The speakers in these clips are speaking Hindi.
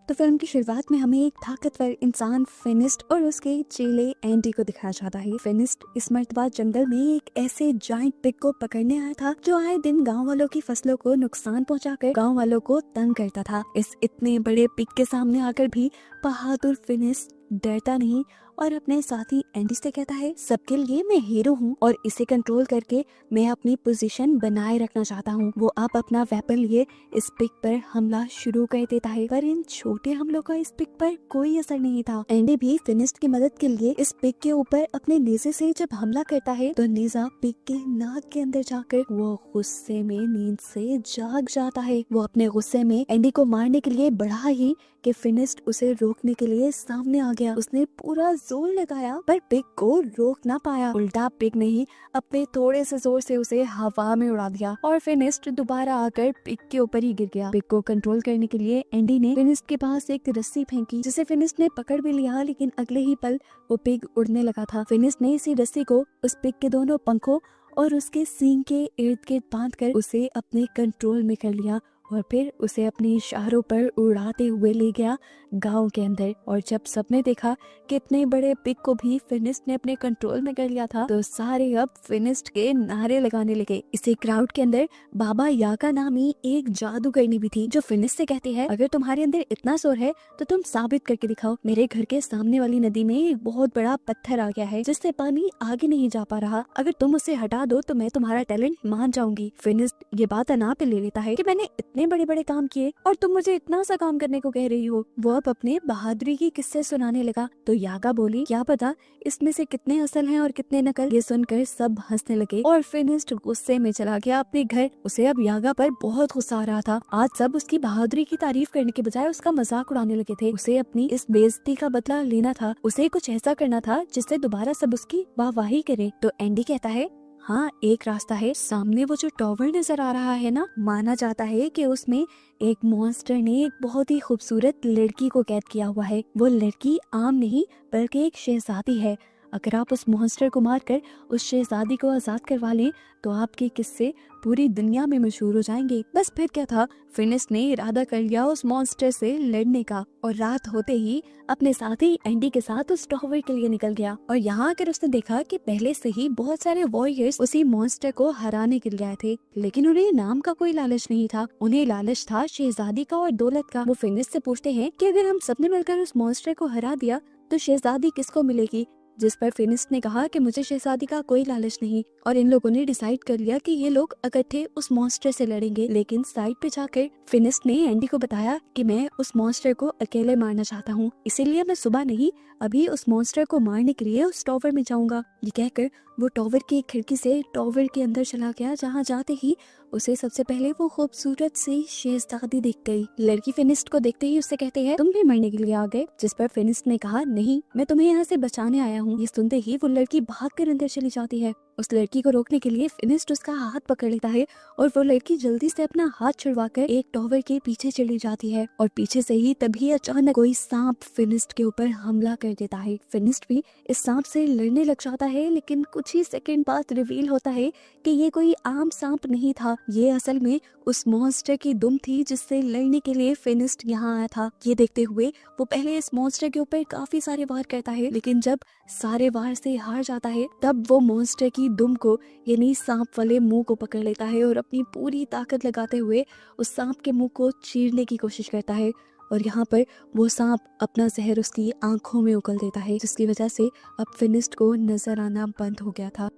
तो फिल्म की शुरुआत में हमें एक ताकतवर इंसान फिनिस्ट और उसके चेले एंडी को दिखाया जाता है। फिनिस्ट इस मर्तबा जंगल में एक ऐसे जाइंट पिग को पकड़ने आया था जो आए दिन गांव वालों की फसलों को नुकसान पहुंचाकर गांव वालों को तंग करता था। इस इतने बड़े पिग के सामने आकर भी बहादुर फिनिस्ट डरता नहीं और अपने साथी एंडी से कहता है, सबके लिए मैं हीरो हूँ और इसे कंट्रोल करके मैं अपनी पोजीशन बनाए रखना चाहता हूँ। वो आप अपना वेपन लिए इस पिग पर हमला शुरू कर देता है, पर इन छोटे हमलों का इस पिग पर कोई असर नहीं था। एंडी भी फिनिस्ट की मदद के लिए इस पिग के ऊपर अपने नेज़े से जब हमला करता है तो नेज़ा पिग के नाक के अंदर जाकर वो गुस्से में नींद से जाग जाता है। वो अपने गुस्से में एंडी को मारने के लिए बढ़ा ही कि फिनिस्ट उसे रोकने के लिए सामने आ गया। उसने पूरा जोर लगाया पर पिग को रोक ना पाया। उल्टा पिग ने ही अपने थोड़े से जोर से उसे हवा में उड़ा दिया और फिनिस्ट दोबारा आकर पिग के ऊपर ही गिर गया। पिग को कंट्रोल करने के लिए एंडी ने फिनिस्ट के पास एक रस्सी फेंकी जिसे फिनिस्ट ने पकड़ भी लिया, लेकिन अगले ही पल वो पिग उड़ने लगा था। फिनिस्ट ने इसी रस्सी को उस पिग के दोनों पंखों और उसके सींग के इर्द गिर्द बांधकर उसे अपने कंट्रोल में कर लिया और फिर उसे अपने इशारों पर उड़ाते हुए ले गया गांव के अंदर। और जब सबने देखा कि इतने बड़े पिग को भी फिनिस्ट ने अपने कंट्रोल में कर लिया था तो सारे अब फिनिस्ट के नारे लगाने लगे। इसी क्राउड के अंदर बाबा याका नामी एक जादूगरनी भी थी जो फिनिस्ट से कहती है, अगर तुम्हारे अंदर इतना जोर है तो तुम साबित करके दिखाओ। मेरे घर के सामने वाली नदी में एक बहुत बड़ा पत्थर आ गया है जिससे पानी आगे नहीं जा पा रहा, अगर तुम उसे हटा दो तो मैं तुम्हारा टैलेंट मान जाऊंगी। फिनिस्ट ये बात अना पे ले लेता है कि मैंने इतने बड़े बड़े काम किए और तुम मुझे इतना सा काम करने को कह रही हो। वो अब अपने बहादुरी की किस्से सुनाने लगा तो यागा बोली, क्या पता इसमें से कितने असल हैं और कितने नकल। ये सुनकर सब हंसने लगे और फिनिस्ट गुस्से में चला गया अपने घर। उसे अब यागा पर बहुत गुस्सा आ रहा था। आज सब उसकी बहादुरी की तारीफ करने के बजाय उसका मजाक उड़ाने लगे थे। उसे अपनी इस बेइज्जती का बदला लेना था। उसे कुछ ऐसा करना था जिससे दोबारा सब उसकी वाहवाही करें। तो एंडी कहता है, हाँ एक रास्ता है। सामने वो जो टॉवर नजर आ रहा है ना, माना जाता है कि उसमें एक मॉन्स्टर ने एक बहुत ही खूबसूरत लड़की को कैद किया हुआ है। वो लड़की आम नहीं बल्कि एक शहजादी है। अगर आप उस मॉन्स्टर को मारकर उस शहजादी को आजाद करवा लें तो आपके किस्से पूरी दुनिया में मशहूर हो जाएंगे। बस फिर क्या था, फिनिस्ट ने इरादा कर लिया उस मॉन्स्टर से लड़ने का और रात होते ही अपने साथी एंडी के साथ उस टॉवर के लिए निकल गया। और यहाँ आकर उसने देखा कि पहले से ही बहुत सारे वॉरियर्स उसी मॉन्स्टर को हराने के लिए आए थे, लेकिन उन्हें नाम का कोई लालच नहीं था। उन्हें लालच था शहजादी का और दौलत का। वो फिनिस्ट से पूछते हैं कि अगर हम सबने मिलकर उस मॉन्स्टर को हरा दिया तो शहजादी किसको मिलेगी, जिस पर फिनिस्ट ने कहा कि मुझे शहजादी का कोई लालच नहीं। और इन लोगों ने डिसाइड कर लिया कि ये लोग इकट्ठे उस मॉन्स्टर से लड़ेंगे। लेकिन साइड पे जाकर फिनिस्ट ने एंडी को बताया कि मैं उस मॉन्स्टर को अकेले मारना चाहता हूँ, इसीलिए मैं सुबह नहीं अभी उस मॉन्स्टर को मारने के लिए उस टॉवर में जाऊंगा। ये कहकर वो टॉवर की खिड़की से टॉवर के अंदर चला गया, जहाँ जाते ही उसे सबसे पहले वो खूबसूरत सी शहजादी दिख गई। लड़की फिनिस्ट को देखते ही उससे कहती है, तुम भी मरने के लिए आ गए, जिस पर फिनिस्ट ने कहा, नहीं मैं तुम्हें यहाँ से बचाने आया हूँ। ये सुनते ही वो लड़की भागकर अंदर चली जाती है। उस लड़की को रोकने के लिए फिनिस्ट उसका हाथ पकड़ लेता है और वो लड़की जल्दी से अपना हाथ छुड़वाकर एक टॉवर के पीछे चली जाती है। और पीछे से ही तभी अचानक कोई सांप फिनिस्ट के ऊपर हमला कर देता है। फिनिस्ट भी इस सांप से लड़ने लग जाता है, लेकिन कुछ ही सेकंड बाद रिवील होता है कि ये कोई आम सांप नहीं था, ये असल में उस मॉन्स्टर की दुम थी जिससे लड़ने के लिए फिनिस्ट यहाँ आया था। ये देखते हुए वो पहले इस मॉन्स्टर के ऊपर काफी सारे वार करता है, लेकिन जब सारे वार से हार जाता है तब वो मॉन्स्टर की दुम को यानी सांप वाले मुंह को पकड़ लेता है और अपनी पूरी ताकत लगाते हुए उस सांप के मुंह को चीरने की कोशिश करता है। और यहाँ पर वो सांप अपना जहर उसकी आंखों में उगल देता है, जिसकी वजह से अब फिनिस्ट को नजर आना बंद हो गया था।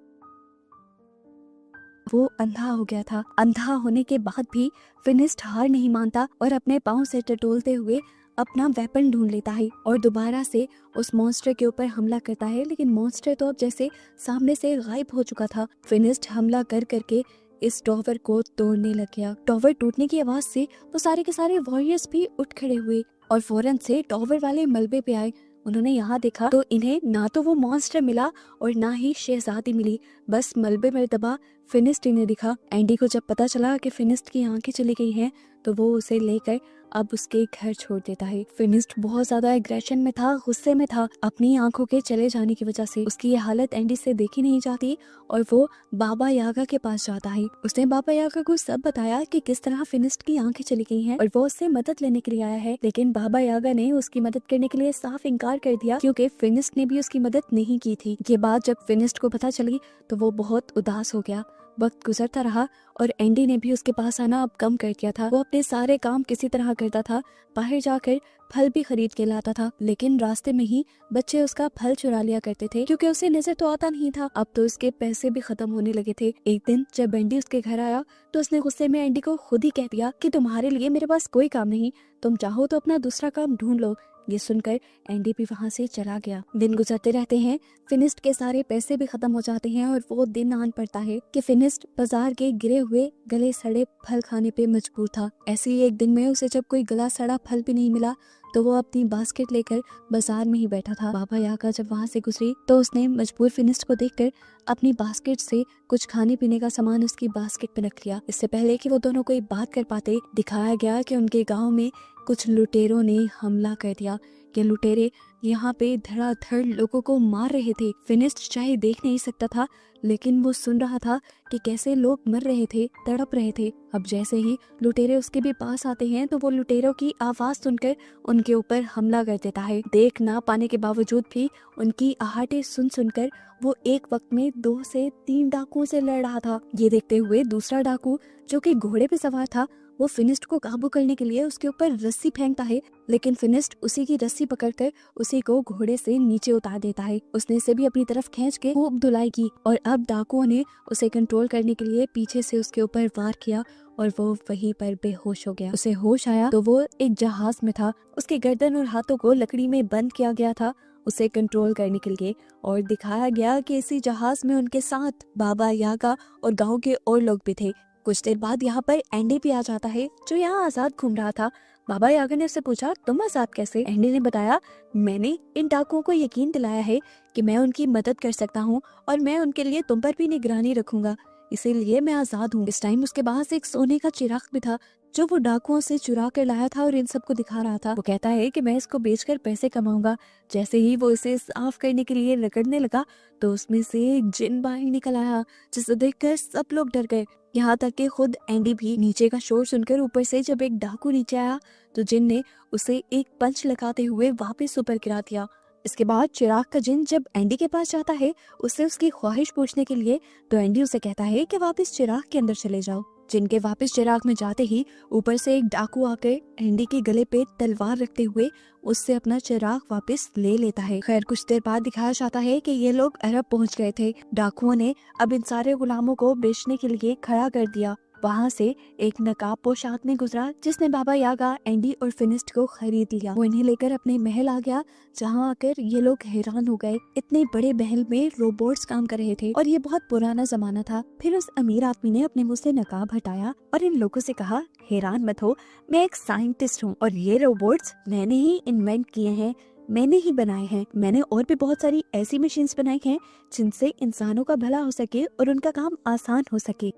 वो अंधा हो गया था। अंधा होने के बाद भी फिनिस्ट हार नहीं मानता और अपने पाँव से टटोलते हुए अपना वेपन ढूंढ लेता है और दोबारा से उस मॉन्स्टर के ऊपर हमला करता है। लेकिन मॉन्स्टर तो अब जैसे सामने से गायब हो चुका था। फिनिस्ट हमला कर करके इस टॉवर को तोड़ने लग गया। टॉवर टूटने की आवाज से वो सारे के सारे वॉरियर्स भी उठ खड़े हुए और फौरन से टॉवर वाले मलबे पे आए। उन्होंने यहाँ देखा तो इन्हें ना तो वो मॉन्स्टर मिला और ना ही शहजादी मिली, बस मलबे में दबा फिनिस्ट इन्हें दिखा। एंडी को जब पता चला कि फिनिस्ट की आंखें चली गई हैं तो वो उसे लेकर अब उसके घर छोड़ देता है। फिनिस्ट बहुत ज्यादा एग्रेशन में था, गुस्से में था अपनी आंखों के चले जाने की वजह से। उसकी ये हालत एंडी से देखी नहीं जाती और वो बाबा यागा के पास जाता है। उसने बाबा यागा को सब बताया कि किस तरह फिनिस्ट की आंखें चली गई हैं और वो उससे मदद लेने के लिए आया है। लेकिन बाबा यागा ने उसकी मदद करने के लिए साफ इनकार कर दिया क्योंकि फिनिस्ट ने भी उसकी मदद नहीं की थी। ये बात जब फिनिस्ट को पता चली तो वो बहुत उदास हो गया। वक्त गुजरता रहा और एंडी ने भी उसके पास आना अब कम कर दिया था। वो अपने सारे काम किसी तरह करता था, बाहर जाकर फल भी खरीद के लाता था, लेकिन रास्ते में ही बच्चे उसका फल चुरा लिया करते थे क्योंकि उसे नजर तो आता नहीं था। अब तो उसके पैसे भी खत्म होने लगे थे। एक दिन जब एंडी उसके घर आया तो उसने गुस्से में एंडी को खुद ही कह दिया कि तुम्हारे लिए मेरे पास कोई काम नहीं, तुम चाहो तो अपना दूसरा काम ढूंढ लो। ये सुनकर एंडी भी वहाँ से चला गया। दिन गुजरते रहते हैं, फिनिस्ट के सारे पैसे भी खत्म हो जाते हैं और वो दिन आन पड़ता है कि फिनिस्ट बाजार के गिरे हुए गले सड़े फल खाने पे मजबूर था। ऐसे ही एक दिन में उसे जब कोई गला सड़ा फल भी नहीं मिला तो वो अपनी बास्केट लेकर बाजार में ही बैठा था। बाबा यागा जब वहाँ से गुजरी तो उसने मजबूर फिनिस्ट को देखकर अपनी बास्केट से कुछ खाने पीने का सामान उसकी बास्केट पे रख लिया। इससे पहले कि वो दोनों कोई बात कर पाते, दिखाया गया कि उनके गांव में कुछ लुटेरों ने हमला कर दिया। ये लुटेरे यहाँ पे धड़ाधड़ लोगों को मार रहे थे। फिनिस्ट चाहे देख नहीं सकता था लेकिन वो सुन रहा था कि कैसे लोग मर रहे थे, तड़प रहे थे। अब जैसे ही लुटेरे उसके भी पास आते हैं तो वो लुटेरों की आवाज सुनकर उनके ऊपर हमला कर देता है। देख ना पाने के बावजूद भी उनकी आहटें सुन सुनकर वो एक वक्त में 2 से 3 डाकुओं से लड़ रहा था। ये देखते हुए दूसरा डाकू जो कि घोड़े पे सवार था वो फिनिस्ट को काबू करने के लिए उसके ऊपर रस्सी फेंकता है, लेकिन फिनिस्ट उसी की रस्सी पकड़कर उसी को घोड़े से नीचे उतार देता है। उसने इसे भी अपनी तरफ खींच के खूब धुलाई की और अब डाकुओं ने उसे कंट्रोल करने के लिए पीछे से उसके ऊपर वार किया और वो वहीं पर बेहोश हो गया। उसे होश आया तो वो एक जहाज में था। उसके गर्दन और हाथों को लकड़ी में बंद किया गया था उसे कंट्रोल करने के लिए, और दिखाया गया कि इसी जहाज में उनके साथ बाबा यागा और गांव के और लोग भी थे। कुछ देर बाद यहाँ पर एंडी भी आ जाता है जो यहाँ आजाद घूम रहा था। बाबा यागा ने उससे पूछा, तुम आजाद कैसे? एंडी ने बताया, मैंने इन डाकुओं को यकीन दिलाया है कि मैं उनकी मदद कर सकता हूँ और मैं उनके लिए तुम पर भी निगरानी रखूंगा, इसीलिए मैं आजाद हूँ। इस टाइम उसके पास एक सोने का चिराग भी था जो वो डाकुओं से चुरा कर लाया था और इन सबको दिखा रहा था। वो कहता है कि मैं इसको बेचकर पैसे कमाऊंगा। जैसे ही वो इसे साफ करने के लिए रगड़ने लगा तो उसमें से एक जिन बाहर निकल आया जिसे देखकर सब लोग डर गए, यहाँ तक कि खुद एंडी भी। नीचे का शोर सुनकर ऊपर से जब एक डाकू नीचे आया तो जिन ने उसे एक पंच लगाते हुए वापस ऊपर गिरा दिया। इसके बाद चिराग का जिन जब एंडी के पास जाता है उससे उसकी ख्वाहिश पूछने के लिए तो एंडी उसे कहता है कि वापस चिराग के अंदर चले जाओ। जिनके वापस चिराग में जाते ही ऊपर से एक डाकू आकर एंडी के गले पे तलवार रखते हुए उससे अपना चिराग वापस ले लेता है। खैर कुछ देर बाद दिखाया जाता है कि ये लोग अरब पहुंच गए थे। डाकुओं ने अब इन सारे गुलामों को बेचने के लिए खड़ा कर दिया। वहाँ से एक नकाबपोश आदमी गुजरा जिसने बाबा यागा, एंडी और फिनिस्ट को खरीद लिया। वो इन्हें लेकर अपने महल आ गया जहाँ आकर ये लोग हैरान हो गए। इतने बड़े महल में रोबोट्स काम कर रहे थे और ये बहुत पुराना जमाना था। फिर उस अमीर आदमी ने अपने मुंह से नकाब हटाया और इन लोगों से कहा, हैरान मत हो, मैं एक साइंटिस्ट हूँ और ये रोबोट्स मैंने ही इन्वेंट किए हैं, मैंने ही बनाए हैं। मैंने और भी बहुत सारी ऐसी मशीन्स बनाई हैं जिनसे इंसानों का भला हो सके और उनका काम आसान हो सके।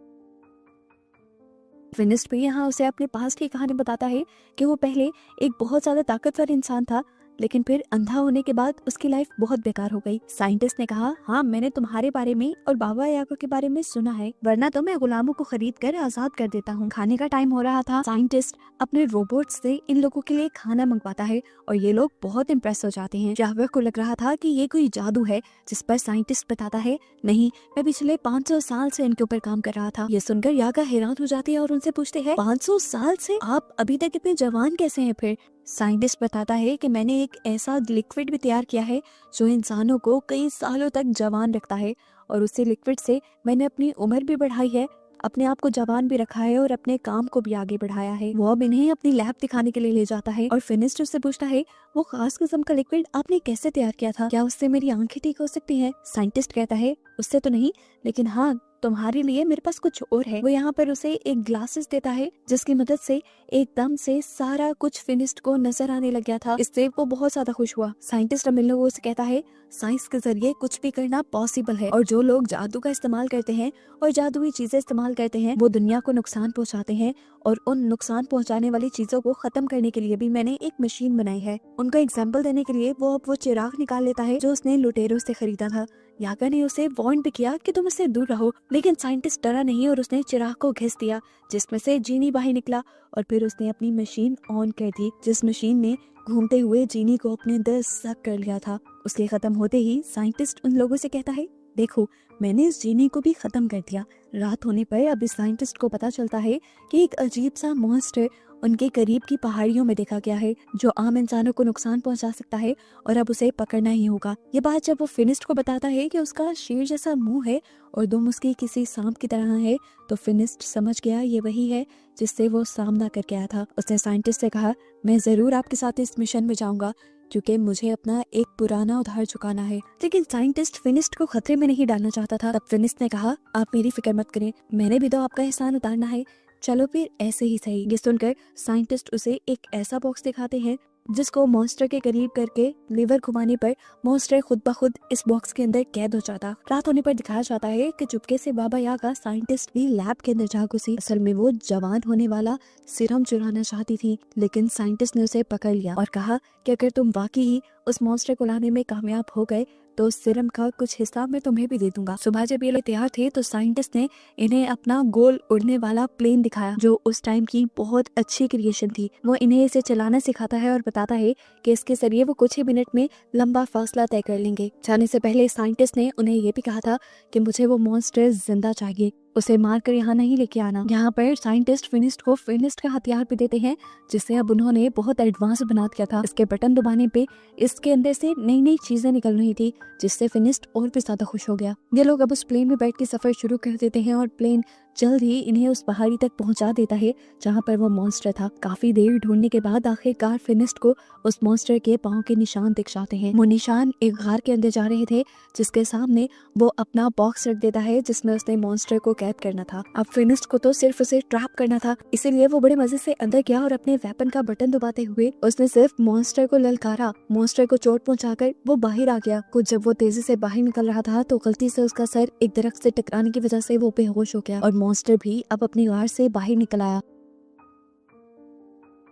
फिनिस्ट भी यहाँ उसे अपने पास्ट की कहानी बताता है कि वो पहले एक बहुत ज्यादा ताकतवर इंसान था, लेकिन फिर अंधा होने के बाद उसकी लाइफ बहुत बेकार हो गई। साइंटिस्ट ने कहा, हाँ मैंने तुम्हारे बारे में और बाबा यागा के बारे में सुना है, वरना तो मैं गुलामों को खरीद कर आजाद कर देता हूँ। खाने का टाइम हो रहा था। साइंटिस्ट अपने रोबोट से इन लोगों के लिए खाना मंगवाता है और ये लोग बहुत इम्प्रेस हो जाते हैं। यागा को लग रहा था कि ये कोई जादू है, जिस पर साइंटिस्ट बताता है, नहीं मैं पिछले 500 साल से इनके ऊपर काम कर रहा था। ये सुनकर यागा हैरान हो जाती है और उनसे पूछते हैं, 500 साल से? आप अभी तक इतने जवान कैसे हैं? फिर साइंटिस्ट बताता है कि मैंने एक ऐसा लिक्विड भी तैयार किया है जो इंसानों को कई सालों तक जवान रखता है और उसी लिक्विड से मैंने अपनी उम्र भी बढ़ाई है, अपने आप को जवान भी रखा है और अपने काम को भी आगे बढ़ाया है। वो अब इन्हें अपनी लैब दिखाने के लिए ले जाता है और फिनिस्ट उससे पूछता है, वो खास किस्म का लिक्विड आपने कैसे तैयार किया था? क्या उससे मेरी आंखें ठीक हो सकती है? साइंटिस्ट कहता है, उससे तो नहीं, लेकिन हाँ तुम्हारे लिए मेरे पास कुछ और है। वो यहाँ पर उसे एक ग्लासेस देता है जिसकी मदद से एकदम से सारा कुछ फिनिस्ट को नजर आने लग गया था। इससे वो बहुत ज्यादा खुश हुआ। साइंटिस्ट अब इन लोगों से कहता है साइंस के जरिए कुछ भी करना पॉसिबल है, और जो लोग जादू का इस्तेमाल करते हैं और जादुई चीजें इस्तेमाल करते हैं वो दुनिया को नुकसान पहुंचाते हैं, और उन नुकसान पहुंचाने वाली चीजों को खत्म करने के लिए भी मैंने एक मशीन बनाई है। उनका एग्जाम्पल देने के लिए वो अब वो चिराग निकाल लेता है जो उसने लुटेरों से खरीदा था। यागा ने उसे वार्न भी किया कि तुम इससे दूर रहो, लेकिन साइंटिस्ट डरा नहीं और उसने चिराग को घिस दिया जिसमें से जीनी बाहर निकला, और फिर उसने अपनी मशीन ऑन कर दी जिस मशीन ने घूमते हुए जीनी को अपने अंदर सक कर लिया था। उसके खत्म होते ही साइंटिस्ट उन लोगों से कहता है देखो मैंने इस जीनी को भी खत्म कर दिया। रात होने पर अब इस साइंटिस्ट को पता चलता है कि एक अजीब सा मॉन्स्टर उनके करीब की पहाड़ियों में देखा गया है जो आम इंसानों को नुकसान पहुंचा सकता है और अब उसे पकड़ना ही होगा। ये बात जब वो फिनिस्ट को बताता है कि उसका शेर जैसा मुंह है और दुम उसकी किसी सांप की तरह है, तो फिनिस्ट समझ गया ये वही है जिससे वो सामना करके आया था। उसने साइंटिस्ट से कहा मैं जरूर आपके साथ इस मिशन में जाऊंगा क्योंकि मुझे अपना एक पुराना उधार चुकाना है। लेकिन साइंटिस्ट फिनिस्ट को खतरे में नहीं डालना चाहता था। तब फिनिस्ट ने कहा आप मेरी फिक्र मत करें, मैंने भी तो आपका एहसान उतारना है, चलो फिर ऐसे ही सही। ये सुनकर साइंटिस्ट उसे एक ऐसा बॉक्स दिखाते हैं जिसको मॉन्स्टर के करीब करके लीवर घुमाने पर मॉन्स्टर खुद ब खुद इस बॉक्स के अंदर कैद हो जाता। रात होने पर दिखाया जाता है कि चुपके से बाबा यागा साइंटिस्ट भी लैब के अंदर जा घुसी। असल में वो जवान होने वाला सीरम चुराना चाहती थी, लेकिन साइंटिस्ट ने उसे पकड़ लिया और कहा कि अगर तुम वाकई ही उस मॉन्स्टर को लाने में कामयाब हो गए तो उस सीरम का कुछ हिस्सा मैं तुम्हें भी दे दूंगा। सुबह जब ये लोग तैयार थे तो साइंटिस्ट ने इन्हें अपना गोल उड़ने वाला प्लेन दिखाया जो उस टाइम की बहुत अच्छी क्रिएशन थी। वो इन्हें इसे चलाना सिखाता है और बताता है कि इसके जरिए वो कुछ ही मिनट में लंबा फासला तय कर लेंगे। जाने से पहले साइंटिस्ट ने उन्हें ये भी कहा था कि मुझे वो मॉन्स्टर जिंदा चाहिए, उसे मार कर यहाँ नहीं लेके आना। यहाँ पर साइंटिस्ट फिनिस्ट को फिनिस्ट का हथियार भी देते हैं जिसे अब उन्होंने बहुत एडवांस बना दिया था। इसके बटन दबाने पे इसके अंदर से नई नई चीजें निकल रही थी जिससे फिनिस्ट और भी ज्यादा खुश हो गया। ये लोग अब उस प्लेन में बैठ के सफर शुरू कर देते हैं और प्लेन जल्द ही इन्हें उस पहाड़ी तक पहुंचा देता है जहाँ पर वो मॉन्स्टर था। काफी देर ढूंढने के बाद आखिरकार फिनिस्ट को उस मॉन्स्टर के पाँव के निशान दिख जाते हैं। वो निशान एक गार के अंदर जा रहे थे जिसके सामने वो अपना बॉक्स रख देता है जिसमें उसने मॉन्स्टर को कैद करना था। अब फिनिस्ट को तो सिर्फ उसे ट्रैप करना था, इसीलिए वो बड़े मजे से अंदर गया और अपने वेपन का बटन दबाते हुए उसने सिर्फ मॉन्स्टर को ललकारा। मॉन्स्टर को चोट पहुंचाकर वो बाहर आ गया। कुछ जब वो तेजी से बाहर निकल रहा था तो गलती से उसका सर एक दरख्त से टकराने की वजह से वो बेहोश हो गया और मॉन्स्टर भी अब अपनी गार से बाहर निकल आया।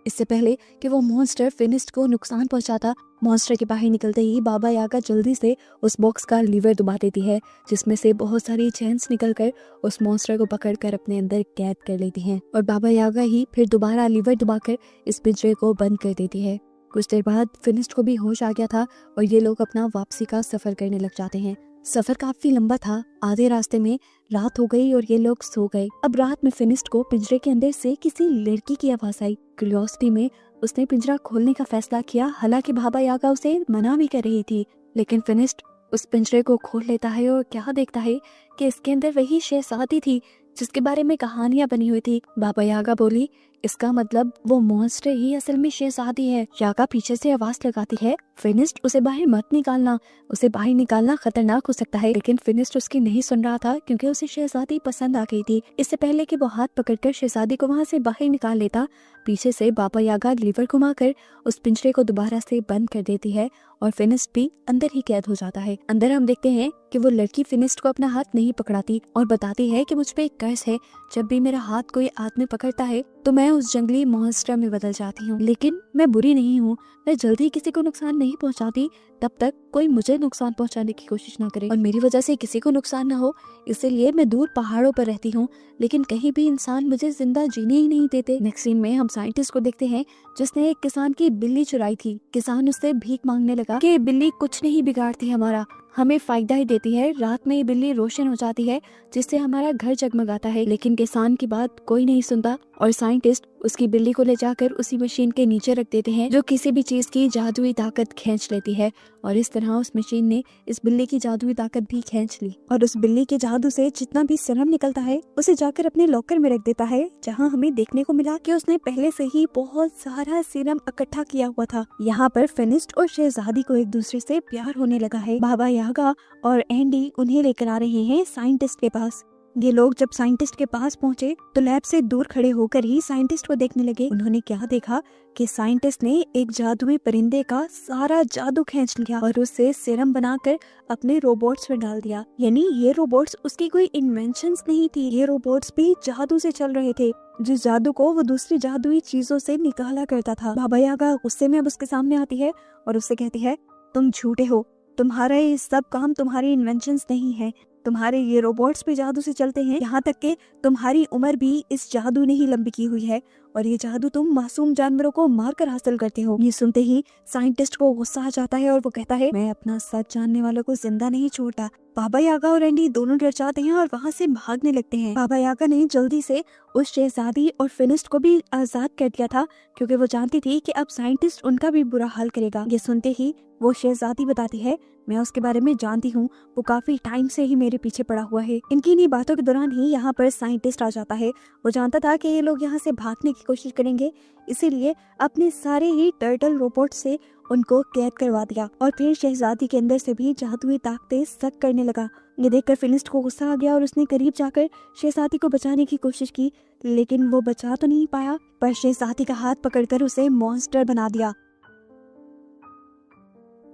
इससे पहले कि वो मॉन्स्टर फिनिस्ट को नुकसान पहुंचाता, मॉन्स्टर के बाहर निकलते ही बाबा यागा जल्दी से उस बॉक्स का लीवर दबा देती है जिसमें से बहुत सारी चेन्स निकलकर उस मॉन्स्टर को पकड़कर अपने अंदर कैद कर लेती हैं और बाबा यागा ही फिर दोबारा लीवर दबाकर इस पिंजरे को बंद कर देती है। कुछ देर बाद फिनिस्ट को भी होश आ गया था और ये लोग अपना वापसी का सफर करने लग जाते हैं। सफर काफी लंबा था। आधे रास्ते में रात हो गई और ये लोग सो गए। अब रात में फिनिस्ट को पिंजरे के अंदर से किसी लड़की की आवाज आई। क्यूरियोसिटी में उसने पिंजरा खोलने का फैसला किया, हालांकि बाबा यागा उसे मना भी कर रही थी, लेकिन फिनिस्ट उस पिंजरे को खोल लेता है और क्या देखता है कि इसके अंदर वही शहजादी थी जिसके बारे में कहानियां बनी हुई थी। बाबा यागा बोली इसका मतलब वो मॉन्स्टर ही असल में शहजादी है। यागा पीछे से आवाज लगाती है फिनिस्ट उसे बाहर मत निकालना, उसे बाहर निकालना खतरनाक हो सकता है। लेकिन फिनिस्ट उसकी नहीं सुन रहा था क्योंकि उसे शहजादी पसंद आ गई थी। इससे पहले कि वो हाथ पकड़कर शहजादी को वहां से बाहर निकाल लेता, पीछे से बाबा यागा लीवर घुमाकर उस पिंजरे को दोबारा से बंद कर देती है और फिनिस्ट भी अंदर ही कैद हो जाता है। अंदर हम देखते हैं कि वो लड़की फिनिस्ट को अपना हाथ नहीं पकड़ाती और बताती है कि मुझ पे एक कर्ज है, जब भी मेरा हाथ कोई आदमी पकड़ता है तो मैं उस जंगली मॉन्स्टर में बदल जाती हूँ। लेकिन मैं बुरी नहीं हूँ, मैं जल्दी किसी को नुकसान नहीं पहुँचाती तब तक कोई मुझे नुकसान पहुँचाने की कोशिश ना करे और मेरी वजह से किसी को नुकसान ना हो, इसलिए मैं दूर पहाड़ों पर रहती हूँ, लेकिन कहीं भी इंसान मुझे जिंदा जीने ही नहीं देते। नेक्स्ट सीन में हम साइंटिस्ट को देखते हैं जिसने एक किसान की बिल्ली चुराई थी। किसान उससे भीख मांगने लगा कि बिल्ली कुछ नहीं बिगाड़ती हमारा, हमें फायदा ही देती है। रात में ये बिल्ली रोशन हो जाती है जिससे हमारा घर जगमगाता है। लेकिन किसान की बात कोई नहीं सुनता और साइंटिस्ट उसकी बिल्ली को ले जाकर उसी मशीन के नीचे रख देते हैं जो किसी भी चीज की जादुई ताकत खींच लेती है। और इस तरह उस मशीन ने इस बिल्ली की जादुई ताकत भी खींच ली और उस बिल्ली के जादू से जितना भी सीरम निकलता है उसे जाकर अपने लॉकर में रख देता है, जहां हमें देखने को मिला कि उसने पहले से ही बहुत सारा सीरम इकट्ठा किया हुआ था। यहाँ पर फिनिस्ट और शहजादी को एक दूसरे से प्यार होने लगा है। बाबा यागा और एंडी उन्हें लेकर आ रहे हैं साइंटिस्ट के पास। ये लोग जब साइंटिस्ट के पास पहुंचे तो लैब से दूर खड़े होकर ही साइंटिस्ट को देखने लगे। उन्होंने क्या देखा कि साइंटिस्ट ने एक जादुई परिंदे का सारा जादू खींच लिया और उससे सीरम बनाकर अपने रोबोट्स में डाल दिया। यानी ये रोबोट्स उसकी कोई इन्वेंशंस नहीं थी, ये रोबोट्स भी जादू से चल रहे थे, जिस जादू को वो दूसरी जादुई चीजों से निकाला करता था। बाबा यागा गुस्से में अब उसके सामने आती है और उससे कहती है, तुम झूठे हो, तुम्हारा ये सब काम तुम्हारी इन्वेंशंस नहीं है, तुम्हारे ये रोबोट्स भी जादू से चलते हैं, यहाँ तक कि तुम्हारी उम्र भी इस जादू ने ही लंबी की हुई है और ये जादू तुम मासूम जानवरों को मारकर हासिल करते हो। ये सुनते ही साइंटिस्ट को गुस्सा आ जाता है और वो कहता है, मैं अपना सच जानने वालों को जिंदा नहीं छोड़ता। बाबा यागा और एंडी दोनों डर जाते हैं और वहाँ से भागने लगते हैं। बाबा यागा ने जल्दी से उस शहजादी और फिनिस्ट को भी आजाद कर दिया था क्योंकि वो जानती थी कि अब साइंटिस्ट उनका भी बुरा हाल करेगा। ये सुनते ही वो शहजादी बताती है, मैं उसके बारे में जानती हूँ, वो काफी टाइम से ही मेरे पीछे पड़ा हुआ है। इनकी इन्हीं बातों के दौरान ही यहाँ पर साइंटिस्ट आ जाता है। वो जानता था कि ये लोग यहाँ से भागने की कोशिश करेंगे, इसीलिए अपने सारे ही टर्टल रोबोट से उनको कैद करवा दिया और फिर शहजादी के अंदर से भी जादुई ताकतें सक करने लगा। ये देखकर फिनिस्ट को गुस्सा आ गया और उसने करीब जाकर शहजादी को बचाने की कोशिश की, लेकिन वो बचा तो नहीं पाया, पर शहजादी का हाथ पकड़कर उसे मॉन्स्टर बना दिया।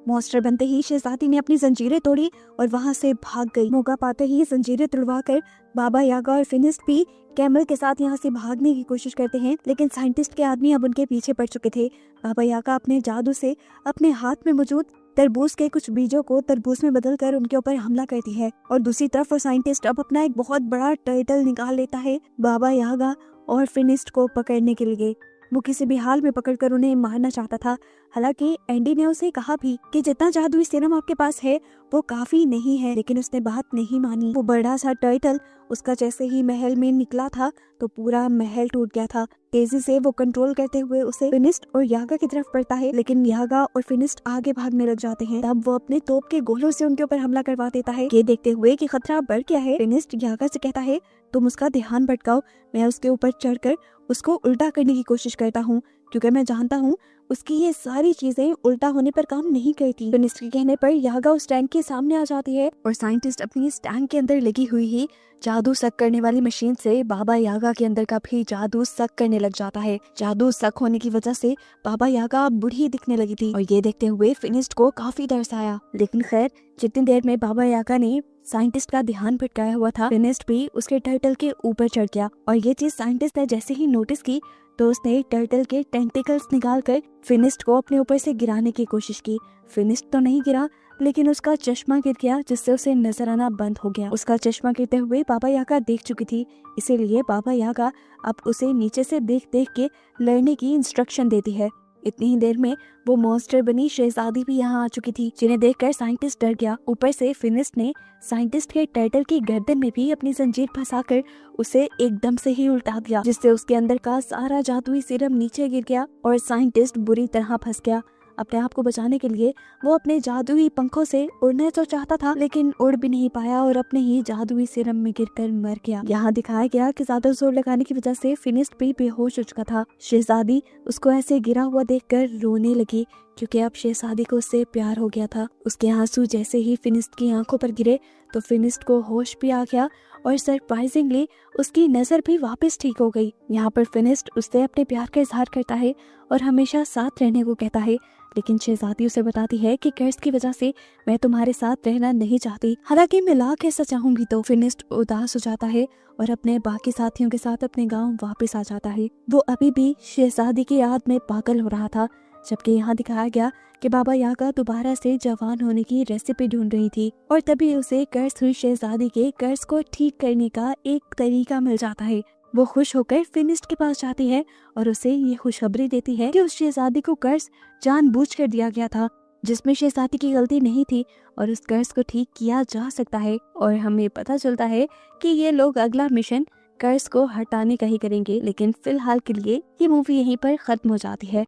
मॉन्स्टर बनते ही शहजादी ने अपनी जंजीरें तोड़ी और वहां से भाग गई। मौका पाते ही जंजीरें तुड़वाकर बाबा यागा और फिनिस्ट भी कैमल के साथ यहाँ से भागने की कोशिश करते हैं, लेकिन साइंटिस्ट के आदमी अब उनके पीछे पड़ चुके थे। बाबा यागा अपने जादू से अपने हाथ में मौजूद तरबूज के कुछ बीजों को तरबूज में बदलकर उनके ऊपर हमला करती है और दूसरी तरफ वो साइंटिस्ट अब अपना एक बहुत बड़ा टर्टल निकाल लेता है बाबा यागा और फिनिस्ट को पकड़ने के लिए। वो किसी भी हाल में पकड़कर उन्हें मारना चाहता था। हालांकि एंडी ने उसे कहा भी कि जितना जादुई सीरम आपके पास है वो काफी नहीं है, लेकिन उसने बात नहीं मानी। वो बड़ा सा टर्टल उसका जैसे ही महल में निकला था तो पूरा महल टूट गया था। तेजी से वो कंट्रोल करते हुए उसे फिनिस्ट और यागा की तरफ बढ़ता है, लेकिन यागा और फिनिस्ट आगे भागने लग जाते हैं। तब वो अपने तोप के गोलों से उनके ऊपर हमला करवा देता है। ये देखते हुए कि खतरा बढ़ गया है, फिनिस्ट यागा से कहता है, तुम उसका ध्यान भटकाओ, मैं उसके ऊपर चढ़कर उसको उल्टा करने की कोशिश करता हूँ क्योंकि मैं जानता हूँ उसकी ये सारी चीजें उल्टा होने पर काम नहीं करती। फिनिस्ट के कहने पर यागा उस टैंक के सामने आ जाती है और साइंटिस्ट अपनी इस टैंक के अंदर लगी हुई ही जादू सक करने वाली मशीन से बाबा यागा के अंदर का भी जादू सक करने लग जाता है। जादू सक होने की वजह से बाबा यागा बूढ़ी दिखने लगी थी और ये देखते हुए फिनिस्ट को काफी तरस आया। लेकिन खैर जितनी देर में बाबा यागा ने साइंटिस्ट का ध्यान भटकाया हुआ था, फिनिस्ट भी उसके टर्टल के ऊपर चढ़ गया और ये चीज साइंटिस्ट ने जैसे ही नोटिस की तो उसने टर्टल के टेंटिकल्स निकालकर फिनिस्ट को अपने ऊपर से गिराने की कोशिश की। फिनिस्ट तो नहीं गिरा, लेकिन उसका चश्मा गिर गया जिससे उसे नजर आना बंद हो गया। उसका चश्मा गिरते हुए बाबा यागा देख चुकी थी, इसीलिए बाबा यागा अब उसे नीचे से देख देख के लड़ने की इंस्ट्रक्शन देती है। इतनी ही देर में वो मॉन्स्टर बनी शहजादी भी यहाँ आ चुकी थी, जिन्हें देखकर साइंटिस्ट डर गया। ऊपर से फिनिस्ट ने साइंटिस्ट के टर्टल की गर्दन में भी अपनी जंजीर फंसाकर उसे एकदम से ही उल्टा दिया, जिससे उसके अंदर का सारा जादुई सीरम नीचे गिर गया और साइंटिस्ट बुरी तरह फंस गया। अपने आप को बचाने के लिए वो अपने जादुई पंखों से उड़ना तो चाहता था, लेकिन उड़ भी नहीं पाया और अपने ही जादुई सीरम में गिरकर मर गया। यहाँ दिखाया गया कि ज्यादा जोर लगाने की वजह से फिनिस्ट भी बेहोश हो चुका था। शहजादी उसको ऐसे गिरा हुआ देखकर रोने लगी क्योंकि अब शहजादी को उससे प्यार हो गया था। उसके आंसू जैसे ही फिनिस्ट की आंखों पर गिरे तो फिनिस्ट को होश भी आ गया और सरप्राइजिंगली उसकी नजर भी वापस ठीक हो गई। यहाँ पर फिनिस्ट उससे अपने प्यार का इजहार करता है और हमेशा साथ रहने को कहता है, लेकिन शहजादी उसे बताती है कि कर्ज की वजह से मैं तुम्हारे साथ रहना नहीं चाहती, हालांकि मैं लाख ऐसा चाहूंगी तो। फिनिस्ट उदास हो जाता है और अपने बाकी साथियों के साथ अपने गांव वापस आ जाता है। वो अभी भी शहजादी की याद में पागल हो रहा था, जबकि यहाँ दिखाया गया कि बाबा यागा दोबारा से जवान होने की रेसिपी ढूंढ रही थी और तभी उसे कर्ज हुई शहजादी के कर्ज को ठीक करने का एक तरीका मिल जाता है। वो खुश होकर फिनिस्ट के पास जाती है और उसे ये खुशखबरी देती है कि उस शहजादी को कर्ज जानबूझकर दिया गया था, जिसमें शहजादी की गलती नहीं थी और उस कर्ज को ठीक किया जा सकता है। और हमें पता चलता है कि ये लोग अगला मिशन कर्ज को हटाने का ही करेंगे। लेकिन फिलहाल के लिए ये मूवी यहीं पर खत्म हो जाती है।